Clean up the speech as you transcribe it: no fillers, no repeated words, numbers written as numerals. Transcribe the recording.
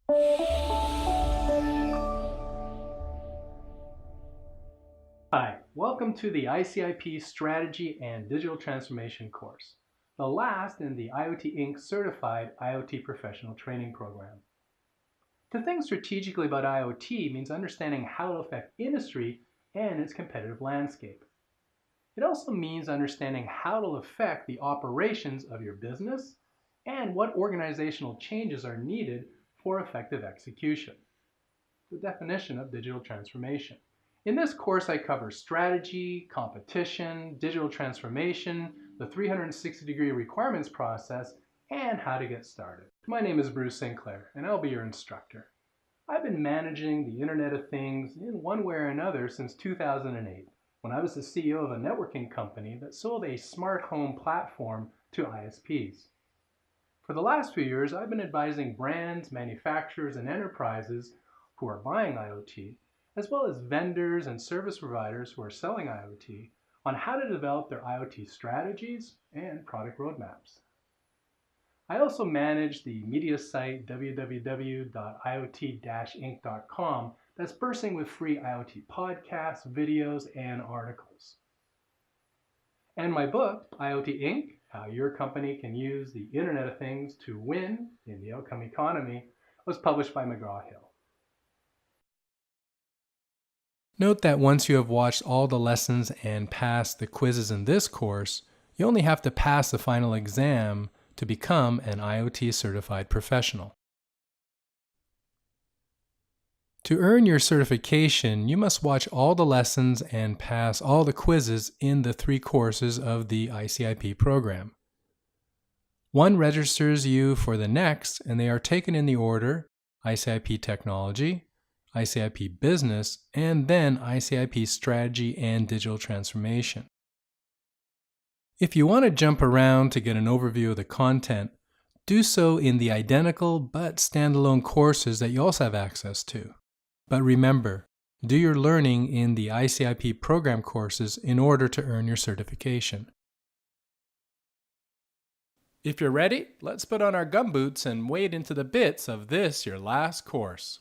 Hi, welcome to the ICIP Strategy and Digital Transformation course, the last in the Iot-Inc Certified IoT Professional training program. To think strategically about IoT means understanding how it will affect industry and its competitive landscape. It also means understanding how it will affect the operations of your business and what organizational changes are needed for effective execution. The definition of digital transformation. In this course, I cover strategy, competition, digital transformation, the 360-degree requirements process, and how to get started. My name is Bruce Sinclair, and I'll be your instructor. I've been managing the Internet of Things in one way or another since 2008, when I was the CEO of a networking company that sold a smart home platform to ISPs. For the last few years, I've been advising brands, manufacturers, and enterprises who are buying IoT, as well as vendors and service providers who are selling IoT, on how to develop their IoT strategies and product roadmaps. I also manage the media site www.iot-inc.com that's bursting with free IoT podcasts, videos, and articles. And my book, Iot-Inc, How Your Company Can Use the Internet of Things to Win in the Outcome Economy, was published by McGraw-Hill. Note that once you have watched all the lessons and passed the quizzes in this course, you only have to pass the final exam to become an IoT Certified Professional. To earn your certification, you must watch all the lessons and pass all the quizzes in the 3 courses of the ICIP program. One registers you for the next, and they are taken in the order ICIP Technology, ICIP Business, and then ICIP Strategy and Digital Transformation. If you want to jump around to get an overview of the content, do so in the identical but standalone courses that you also have access to. But remember, do your learning in the ICIP program courses in order to earn your certification. If you're ready, let's put on our gumboots and wade into the bits of this, your last course.